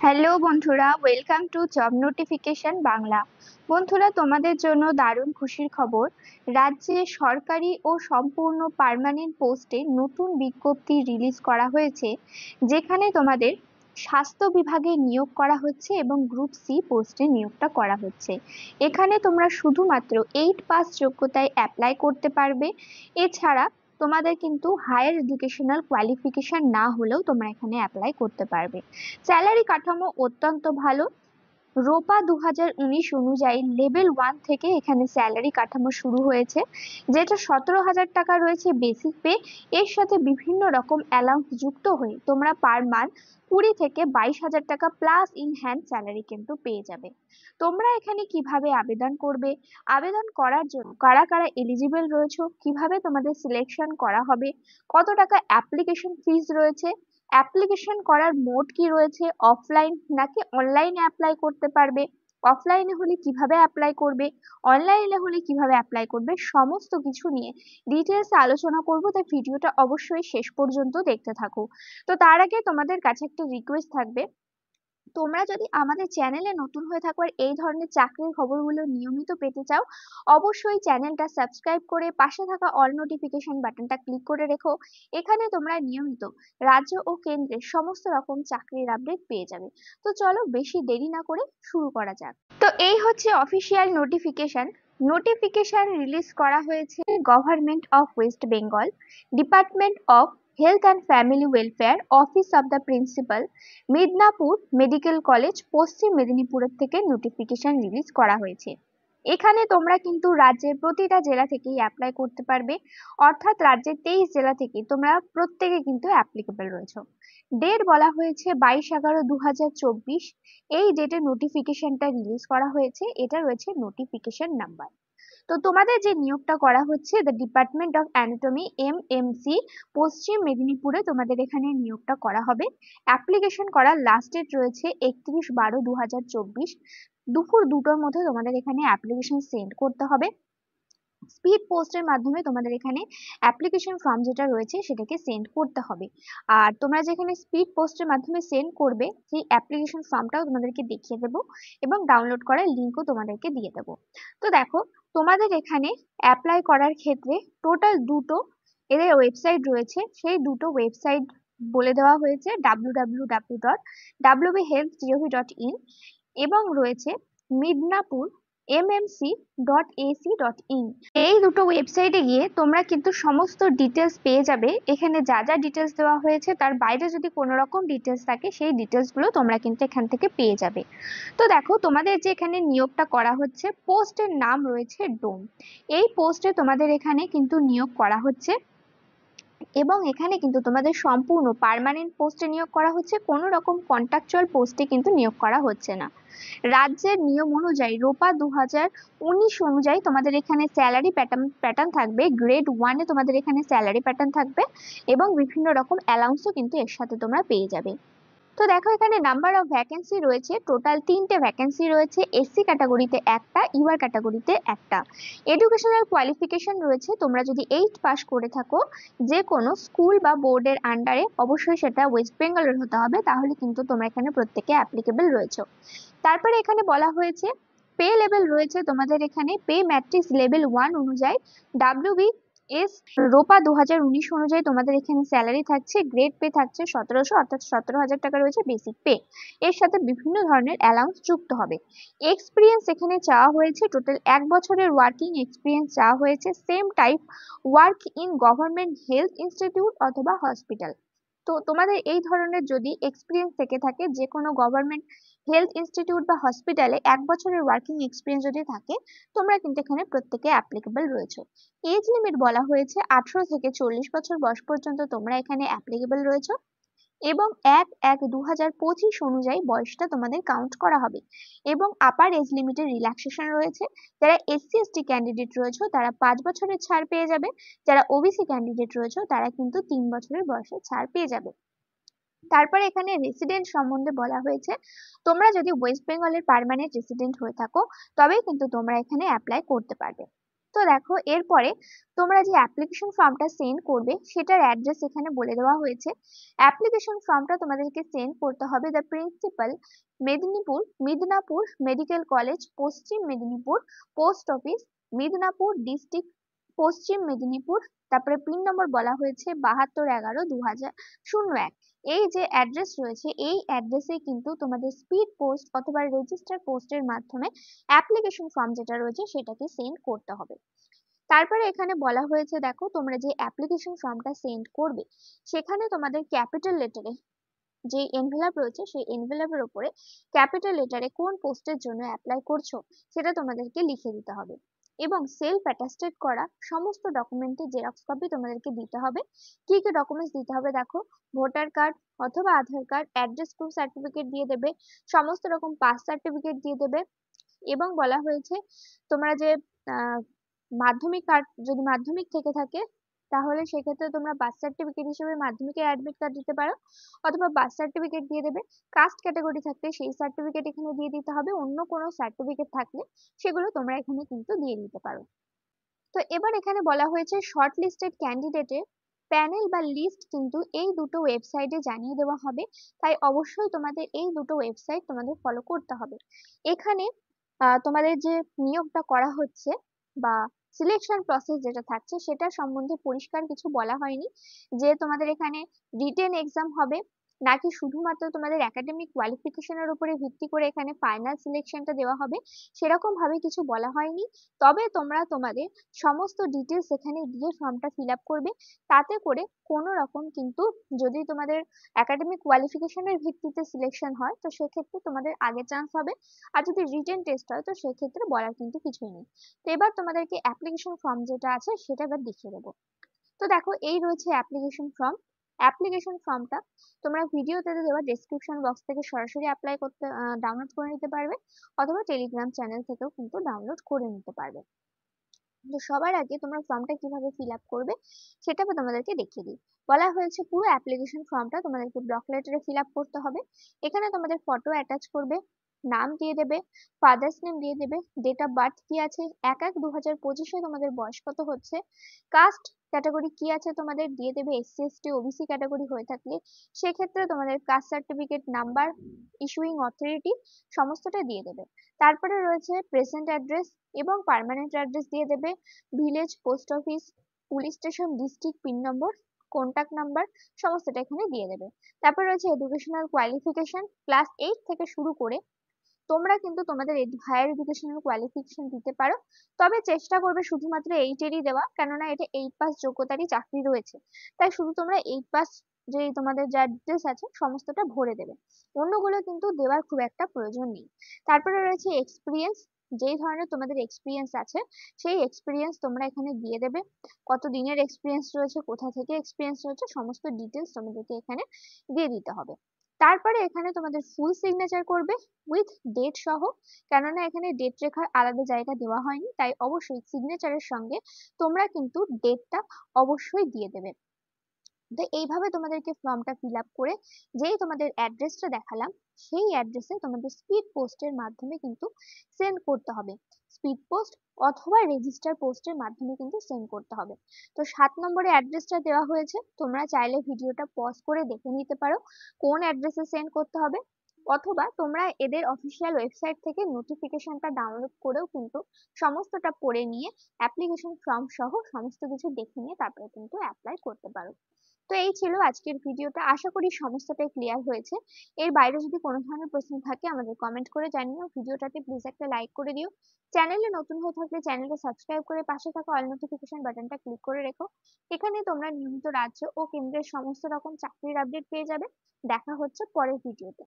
Hello বন্ধুরা, welcome to job notification Bangla. বন্ধুরা, তোমাদের জন্য দারুণ খুশির খবর। রাজ্যে সরকারি ও সম্পূর্ণ পার্মানেন্ট পোস্টে নতুন বিজ্ঞপ্তি রিলিজ করা হয়েছে, যেখানে তোমাদের স্বাস্থ্য বিভাগে নিয়োগ করা হচ্ছে এবং গ্রুপ সি পোস্টে নিয়োগটা করা হচ্ছে। এখানে তোমরা শুধুমাত্র 8 পাস যোগ্যতায় অ্যাপ্লাই করতে পারবে। এছাড়া তোমাদের কিন্তু হায়ার এডুকেশনাল কোয়ালিফিকেশন না হলেও তোমরা এখানে অ্যাপ্লাই করতে পারবে। স্যালারি কাঠামো অত্যন্ত ভালো। রোপা 2019 অনুযায়ী লেভেল 1 থেকে এখানে স্যালারি কাঠামো শুরু হয়েছে, যেটা 17,000 টাকা রয়েছে বেসিক পে। এর সাথে বিভিন্ন রকম অ্যালাউন্স যুক্ত হয়ে তোমরা পার মান্থ 20 থেকে 22,000 টাকা প্লাস ইন হ্যান্ড স্যালারি কিন্তু পেয়ে যাবে। তোমরা এখানে কিভাবে আবেদন করবে, আবেদন করার জন্য কারা কারা এলিজিবল রয়েছে, কিভাবে তোমাদের সিলেকশন করা হবে, কত টাকা অ্যাপ্লিকেশন ফিস রয়েছে, অ্যাপ্লিকেশন করার মোড কি রয়েছে, অফলাইন নাকি অনলাইনে অ্যাপ্লাই করতে পারবে, অফলাইনে হলে কিভাবে অ্যাপ্লাই করবে, অনলাইনে হলে কিভাবে অ্যাপ্লাই করবে, সমস্ত কিছু নিয়ে ডিটেলসে আলোচনা করব। তাই ভিডিওটা অবশ্যই শেষ পর্যন্ত দেখতে থাকো। তো তার আগে তোমাদের কাছে একটা রিকোয়েস্ট থাকবে, তোমরা যদি আমাদের চ্যানেলে নতুন হয়ে থাকো আর এই ধরনের চাকরির খবরগুলো নিয়মিত পেতে চাও, অবশ্যই চ্যানেলটা সাবস্ক্রাইব করে পাশে থাকা অল নোটিফিকেশন বাটনটা ক্লিক করে রেখো। এখানে তোমরা নিয়মিত রাজ্য ও কেন্দ্রের সমস্ত রকম চাকরির আপডেট পেয়ে যাবে। তো চলো বেশি দেরি না করে শুরু করা যাক। তো এই হচ্ছে অফিসিয়াল নোটিফিকেশন। নোটিফিকেশন রিলিজ করা হয়েছে government of West Bengal, department of health and family welfare, office of the principal, Midnapore medical college, পশ্চিম মেদিনীপুরের থেকে নোটিফিকেশন রিলিজ করা হয়েছে। এখানে তোমরা কিন্তু রাজ্যের প্রতিটা জেলা থেকেই অ্যাপ্লাই করতে পারবে, অর্থাৎ রাজ্যের 23 জেলা থেকে তোমরা প্রত্যেকে কিন্তু অ্যাপ্লিকেবল রয়েছে। ডেট বলা হয়েছে 22/11/2024। এই ডেটে নোটিফিকেশনটা রিলিজ করা হয়েছে, এটা রয়েছে নোটিফিকেশন নাম্বার। তো তোমাদের যে নিয়োগটা করা হচ্ছে the department of anatomy MMC, পশ্চিম মেদিনীপুরে তোমাদের এখানে নিয়োগটা করা হবে। অ্যাপ্লিকেশন করার লাস্ট ডেট রয়েছে 31/12/2024, দুপুর 2টোর মধ্যে তোমাদের এখানে অ্যাপ্লিকেশন সেন্ড করতে হবে। স্পিড পোস্টের মাধ্যমে তোমাদের এখানে অ্যাপ্লিকেশন ফর্ম যেটা রয়েছে সেটাকে সেন্ড করতে হবে। আর তোমরা যেখানে স্পিড পোস্টের মাধ্যমে সেন্ড করবে সেই অ্যাপ্লিকেশন ফর্মটাও তোমাদেরকে দেখিয়ে দেবো এবং ডাউনলোড করার লিঙ্কও তোমাদেরকে দিয়ে দেবো। তো দেখো, তোমাদের এখানে অ্যাপ্লাই করার ক্ষেত্রে টোটাল দুটো এদের ওয়েবসাইট রয়েছে। সেই দুটো ওয়েবসাইট বলে দেওয়া হয়েছে www.wbhealth.gov.in এবং রয়েছে মিদনাপুর mmc.ac.in। এই দুটো ওয়েবসাইটে গিয়ে তোমরা কিন্তু সমস্ত ডিটেলস পেয়ে যাবে। এখানে যা যা ডিটেলস দেওয়া হয়েছে তার বাইরে যদি কোনো রকম ডিটেলস থাকে সেই ডিটেলসগুলো তোমরা কিন্তু এখান থেকে পেয়ে যাবে। তো দেখো, তোমাদের যে এখানে নিয়োগটা করা হচ্ছে, পোস্টের নাম রয়েছে ডোম। এই পোস্টে তোমাদের এখানে কিন্তু নিয়োগ করা হচ্ছে এবং এখানে কিন্তু তোমাদের সম্পূর্ণ পার্মানেন্ট পোস্টে নিয়োগ করা হচ্ছে, কোনো রকম কন্ট্রাকচুয়াল পোস্টে কিন্তু নিয়োগ করা হচ্ছে না। রাজ্যের নিয়ম অনুযায়ী রোপা 2019 অনুযায়ী তোমাদের এখানে স্যালারি প্যাটার্ন থাকবে। গ্রেড 1-এ তোমাদের এখানে স্যালারি প্যাটার্ন থাকবে এবং বিভিন্ন রকম অ্যালাউন্সও কিন্তু এর সাথে তোমরা পেয়ে যাবে। তো দেখো, এখানে নাম্বার অফ ভ্যাকেন্সি রয়েছে টোটাল 3টে ভ্যাকেন্সি রয়েছে। এসসি ক্যাটাগরিতে একটা, ইউআর ক্যাটাগরিতে একটা। এডুকেশনাল কোয়ালিফিকেশন রয়েছে, তোমরা যদি 8 পাস করে থাকো যে কোনো স্কুল বা বোর্ডের আন্ডারে, অবশ্যই সেটা ওয়েস্ট বেঙ্গলের হতে হবে, তাহলে কিন্তু তোমরা এখানে প্রত্যেকে অ্যাপ্লিকেবল রয়েছে। তারপরে এখানে বলা হয়েছে পে লেভেল রয়েছে তোমাদের এখানে পে ম্যাট্রিক্স লেভেল 1 অনুযায়ী WBS রোপা 2019 অনুযায়ী তোমাদের এখানে স্যালারি থাকছে, গ্রেড পে থাকছে 1700, অর্থাৎ 17,000 টাকা রয়েছে বেসিক পে। এর সাথে বিভিন্ন ধরনের অ্যালাউন্স যুক্ত হবে। এক্সপিরিয়েন্স এখানে চাওয়া হয়েছে, টোটাল 1 বছরের ওয়ার্কিং এক্সপিরিয়েন্স চাওয়া হয়েছে। Same type work in government health institute অথবা হসপিটাল। তো তোমাদের এই ধরনের যদি এক্সপিরিয়েন্স থেকে থাকে যে কোনো গভর্নমেন্ট হেলথ ইনস্টিটিউট বা হসপিটালে 1 বছরের ওয়ার্কিং এক্সপিরিয়েন্স যদি থাকে, তোমরা কিন্তু এখানে প্রত্যেকে অ্যাপ্লিকেবল রয়েছে। এজ লিমিট বলা হয়েছে 18 থেকে 40 বছর বয়স পর্যন্ত তোমরা এখানে অ্যাপ্লিকেবল রয়েছে এবং 1/1/2025 অনুযায়ী বয়সটা তোমাদের কাউন্ট করা হবে। এবং আপার এজ লিমিটের রিল্যাক্সেশন রয়েছে। যারা SC/ST ক্যান্ডিডেট রয়েছে তারা 5 বছরের ছাড় পেয়ে যাবে, যারা ওবিসি ক্যান্ডিডেট রয়েছে তারা কিন্তু 3 বছরের বয়সে ছাড় পেয়ে যাবে। তারপরে এখানে রেসিডেন্ট সম্বন্ধে বলা হয়েছে, তোমরা যদি ওয়েস্ট বেঙ্গলের পার্মানেন্ট রেসিডেন্ট হয়ে থাকো তবেই কিন্তু তোমরা এখানে অ্যাপ্লাই করতে পারবে। তো দেখো এরপরে তোমরা যে অ্যাপ্লিকেশন ফর্মটা সেন্ড করবে সেটার অ্যাড্রেস এখানে বলে দেওয়া হয়েছে। অ্যাপ্লিকেশন ফর্মটা তোমাদেরকে সেন্ড করতে হবে the principal, Midnapore medical college, Paschim Medinipur, post office, Midnapore district, Paschim Medinipur. তারপরে পিন নম্বর বলা হয়েছে 7211-2001। এই যে অ্যাড্রেস রয়েছে এই অ্যাড্রেসে কিন্তু তোমাদের স্পিড পোস্ট অথবা রেজিস্টার পোস্টের মাধ্যমে অ্যাপ্লিকেশন ফর্ম যেটা রয়েছে সেটাকে সেন্ড করতে হবে। তারপরে এখানে বলা হয়েছে দেখো তোমরা যে অ্যাপ্লিকেশন ফর্মটা সেন্ড করবে সেখানে তোমাদের ক্যাপিটাল লেটারে যে এনভেলাপ রয়েছে সেই এনভেলাপের উপরে ক্যাপিটাল লেটারে কোন পোস্টের জন্য অ্যাপ্লাই করছো সেটা তোমাদেরকে লিখে দিতে হবে এবং সেলফ অ্যাটাস্টেড করা সমস্ত ডকুমেন্টের জেরক্স কপি তোমাদেরকে দিতে হবে। কি কি ডকুমেন্টস দিতে হবে দেখো, ভোটার কার্ড অথবা আধার কার্ড, অ্যাড্রেস প্রুফ সার্টিফিকেট দিয়ে দেবে, সমস্ত রকম পাস সার্টিফিকেট দিয়ে দেবে এবং বলা হয়েছে তোমরা যে মাধ্যমিক কার্ড যদি মাধ্যমিক থেকে থাকে তাহলে সেক্ষেত্রে তোমরা বার্থ সার্টিফিকেট হিসেবে মাধ্যমিকের অ্যাডমিট কার্ড দিতে পারো অথবা বার্থ সার্টিফিকেট দিয়ে দেবে। কাস্ট ক্যাটাগরি থাকলে সেই সার্টিফিকেট এখানে দিয়ে দিতে হবে, অন্য কোনো সার্টিফিকেট থাকলে সেগুলো তোমরা এখানে কিন্তু দিয়ে দিতে পারো। তো এবার এখানে বলা হয়েছে শর্ট লিস্টেড ক্যান্ডিডেটের প্যানেল বা লিস্ট কিন্তু এই দুটো ওয়েবসাইটে জানিয়ে দেওয়া হবে, তাই অবশ্যই তোমাদের এই দুটো ওয়েবসাইট তোমাদের ফলো করতে হবে। এখানে তোমাদের যে নিয়োগটা করা হচ্ছে বা সিলেকশন প্রসেস যেটা থাকছে সেটা সম্বন্ধে পরিষ্কার কিছু বলা হয়নি যে তোমাদের এখানে রিটেন এক্সাম হবে নাকি শুধুমাত্র তোমাদের একাডেমিক কোয়ালিফিকেশনের উপরে ভিত্তি করে এখানে ফাইনাল সিলেকশনটা দেওয়া হবে, সেরকম ভাবে কিছু বলা হয়নি। তবে তোমরা তোমাদের সমস্ত ডিটেলস এখানে দিয়ে ফর্মটা ফিল আপ করবে, তাতে করে কোনো রকম কিন্তু যদি তোমাদের একাডেমিক কোয়ালিফিকেশনের ভিত্তিতে সিলেকশন হয় তো সেক্ষেত্রে তোমাদের আগে চান্স হবে, আর যদি রিটেন টেস্ট হয় তো সেক্ষেত্রে বলার কিন্তু কিছুই নেই। তো এবার তোমাদেরকে অ্যাপ্লিকেশন ফর্ম যেটা আছে সেটা এবার দেখিয়ে দেবো। তো দেখো এই রয়েছে অ্যাপ্লিকেশন ফর্ম। অ্যাপ্লিকেশন ফর্মটা তোমরা ভিডিওতে দেওয়া ডেসক্রিপশন বক্স থেকে সরাসরি অ্যাপ্লাই করতে ডাউনলোড করে নিতে পারবে অথবা টেলিগ্রাম চ্যানেল থেকেও কিন্তু ডাউনলোড করে নিতে পারবে। তো সবার আগে তোমরা ফর্মটা কিভাবে ফিল আপ করবে সেটা আমি তোমাদেরকে দেখিয়ে দিই। বলা হয়েছে পুরো অ্যাপ্লিকেশন ফর্মটা তোমাদেরকে ব্লক লেটারে ফিল আপ করতে হবে। এখানে তোমাদের ফটো অ্যাটাচ করবে, নাম দিয়ে দেবে, ফাদার্স নেম দিয়ে দেবে, ডেট অফ বার্থ কি আছে 1/1/2025-এ তোমাদের বয়স কত হচ্ছে, কাস্ট ক্যাটাগরি কি আছে তোমাদের দিয়ে দেবে, এসসি এসটি ওবিসি ক্যাটাগরি হয়ে থাকলে সেক্ষেত্রে তোমাদের caste certificate number, issuing authority সমস্তটা দিয়ে দেবে। তারপরে রয়েছে প্রেজেন্ট অ্যাড্রেস এবং পার্মানেন্ট অ্যাড্রেস দিয়ে দেবে, village, post office, police station, district, pin number, contact number সমস্তটা এখানে দিয়ে দেবে। তারপর রয়েছে এডুকেশনাল কোয়ালিফিকেশন ক্লাস 8 থেকে শুরু করে তোমরা কিন্তু তোমাদের হায়ার এডুকেশনাল কোয়ালিফিকেশন দিতে পারো, তবে চেষ্টা করবে শুধুমাত্র 8-এরই দেওয়া, কেননা এটা 8 পাস যোগ্যতারই চাকরি রয়েছে, তাই শুধু তোমরা 8 পাস যে তোমাদের যা ডিটেলস আছে সমস্তটা ভরে দেবে, অন্যগুলো কিন্তু দেওয়ার খুব একটা প্রয়োজন নেই। তারপরে রয়েছে এক্সপিরিয়েন্স, যেই ধরনের তোমাদের এক্সপিরিয়েন্স আছে সেই এক্সপিরিয়েন্স তোমরা এখানে দিয়ে দেবে, কত দিনের এক্সপিরিয়েন্স রয়েছে, কোথা থেকে এক্সপিরিয়েন্স রয়েছে সমস্ত ডিটেলস তোমাদেরকে এখানে দিয়ে দিতে হবে। তারপরে এখানে তোমাদের ফুল সিগনেচার করবে উইথ ডেট সহ, কেননা এখানে ডেট রেখার আলাদা জায়গা দেওয়া হয়নি, তাই অবশ্যই সিগনেচারের সঙ্গে তোমরা কিন্তু ডেটটা অবশ্যই দিয়ে দেবে। তো এইভাবে তোমাদেরকে ফর্মটা ফিল আপ করে যেই তোমাদের অ্যাড্রেসটা দেখালাম সেই অ্যাড্রেসে তোমাদের স্পিড পোস্টের মাধ্যমে কিন্তু সেন্ড করতে হবে, স্পিড পোস্ট অথবা রেজিস্টার পোস্টের মাধ্যমে কিন্তু সেন্ড করতে হবে। তো 7 নম্বরে অ্যাড্রেসটা দেওয়া হয়েছে, তোমরা চাইলে ভিডিওটা পজ করে দেখে নিতে পারো কোন অ্যাড্রেসে সেন্ড করতে হবে, অথবা তোমরা এদের অফিসিয়াল ওয়েবসাইট থেকে নোটিফিকেশনটা ডাউনলোড করেও কিন্তু সমস্তটা পড়ে নিয়ে অ্যাপ্লিকেশন ফর্ম সহ সমস্ত কিছু দেখে নিয়ে তারপরে কিন্তু অ্যাপ্লাই করতে পারো। তো এই ছিল আজকের ভিডিওটা, আশা করি সমস্তটাই ক্লিয়ার হয়েছে। এর বাইরে যদি কোনো ধরনের প্রশ্ন থাকে আমাদের কমেন্ট করে জানিও, ভিডিওটাতে প্লিজ একটা লাইক করে দিও, চ্যানেলে নতুন হয়ে থাকলে চ্যানেলটা সাবস্ক্রাইব করে পাশে থাকা অল নোটিফিকেশন বাটনটা ক্লিক করে রেখো, এখানে তোমরা নিয়মিত রাজ্য ও কেন্দ্রের সমস্ত রকম চাকরির আপডেট পেয়ে যাবে। দেখা হচ্ছে পরের ভিডিওতে।